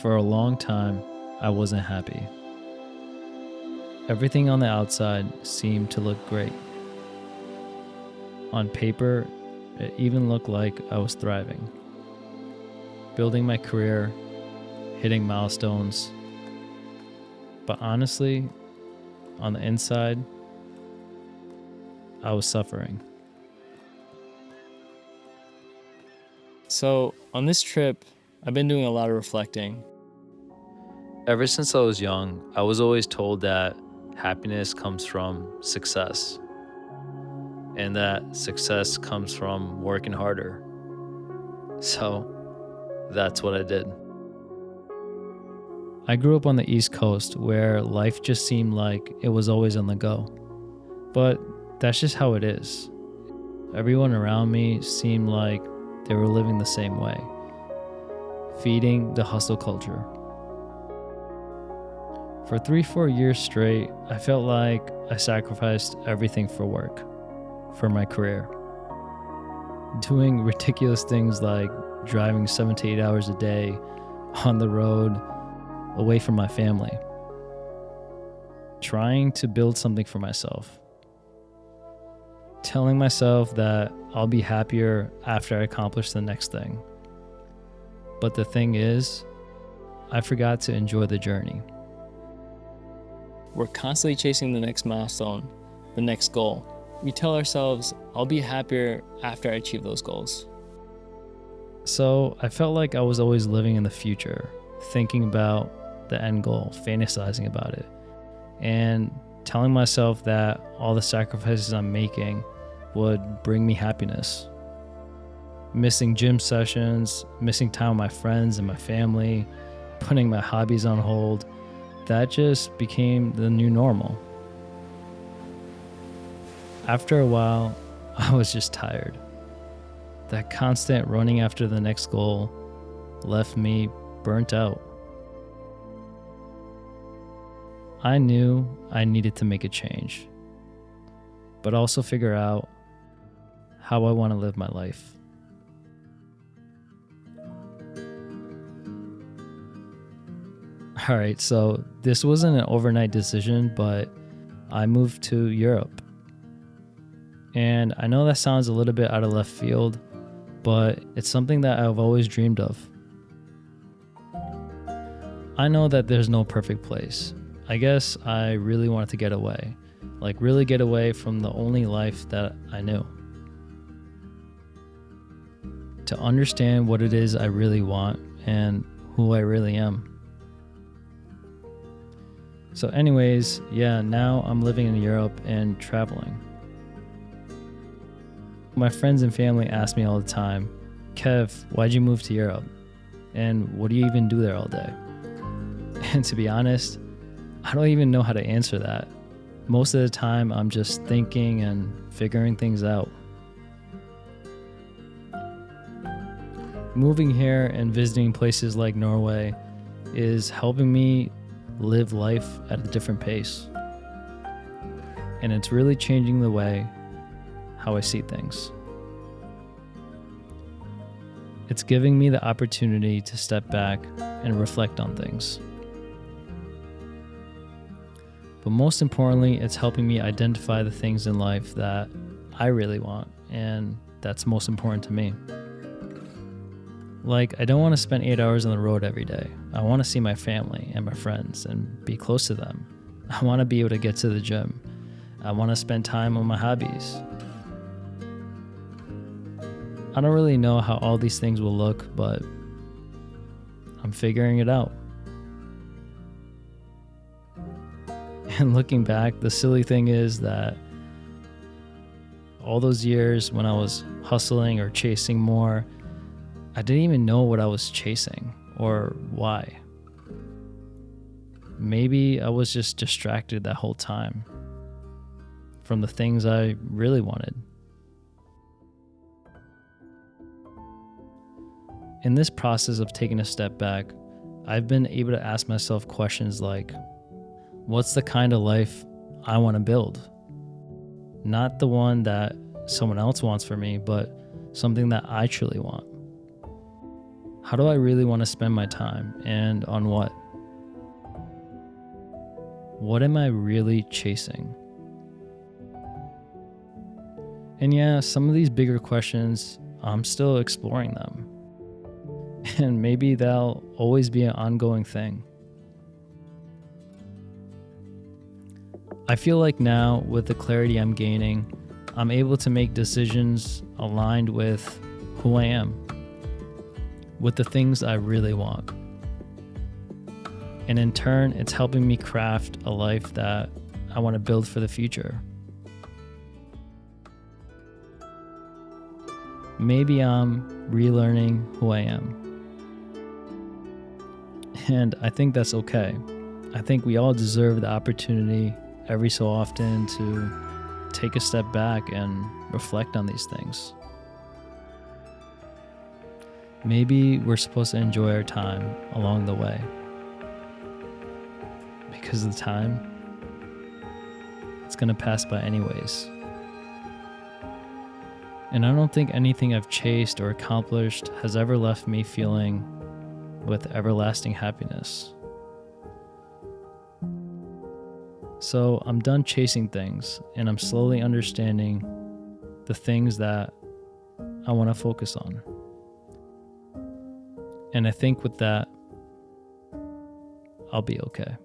For a long time, I wasn't happy. Everything on the outside seemed to look great. On paper, it even looked like I was thriving. Building my career, hitting milestones. But honestly, on the inside, I was suffering. So, on this trip, I've been doing a lot of reflecting. Ever since I was young, I was always told that happiness comes from success, and that success comes from working harder. So that's what I did. I grew up on the East Coast where life just seemed like it was always on the go. But that's just how it is. Everyone around me seemed like they were living the same way, feeding the hustle culture. For 3-4 years straight, I felt like I sacrificed everything for work, for my career. Doing ridiculous things like driving 7 to 8 hours a day on the road, away from my family. Trying to build something for myself. Telling myself that I'll be happier after I accomplish the next thing. But the thing is, I forgot to enjoy the journey. We're constantly chasing the next milestone, the next goal. We tell ourselves, I'll be happier after I achieve those goals. So I felt like I was always living in the future, thinking about the end goal, fantasizing about it, and telling myself that all the sacrifices I'm making would bring me happiness. Missing gym sessions, missing time with my friends and my family, putting my hobbies on hold, that just became the new normal. After a while, I was just tired. That constant running after the next goal left me burnt out. I knew I needed to make a change, but also figure out how I want to live my life. All right, so this wasn't an overnight decision, but I moved to Europe. And I know that sounds a little bit out of left field, but it's something that I've always dreamed of. I know that there's no perfect place. I guess I really wanted to get away, like really get away from the only life that I knew. To understand what it is I really want and who I really am. So anyways, now I'm living in Europe and traveling. My friends and family ask me all the time, Kev, why'd you move to Europe? And what do you even do there all day? And to be honest, I don't even know how to answer that. Most of the time, I'm just thinking and figuring things out. Moving here and visiting places like Norway is helping me live life at a different pace. And it's really changing the way how I see things. It's giving me the opportunity to step back and reflect on things. But most importantly, it's helping me identify the things in life that I really want and that's most important to me. Like, I don't want to spend 8 hours on the road every day. I want to see my family and my friends and be close to them. I want to be able to get to the gym. I want to spend time on my hobbies. I don't really know how all these things will look, but I'm figuring it out. And looking back, the silly thing is that all those years when I was hustling or chasing more, I didn't even know what I was chasing or why. Maybe I was just distracted that whole time from the things I really wanted. In this process of taking a step back, I've been able to ask myself questions like, what's the kind of life I want to build? Not the one that someone else wants for me, but something that I truly want. How do I really want to spend my time, and on what? What am I really chasing? And yeah, some of these bigger questions, I'm still exploring them. And maybe they'll always be an ongoing thing. I feel like now, with the clarity I'm gaining, I'm able to make decisions aligned with who I am, with the things I really want. And in turn, it's helping me craft a life that I want to build for the future. Maybe I'm relearning who I am. And I think that's okay. I think we all deserve the opportunity every so often to take a step back and reflect on these things. Maybe we're supposed to enjoy our time along the way, because the time, it's going to pass by anyways. And I don't think anything I've chased or accomplished has ever left me feeling with everlasting happiness. So I'm done chasing things, and I'm slowly understanding the things that I want to focus on. And I think with that, I'll be okay.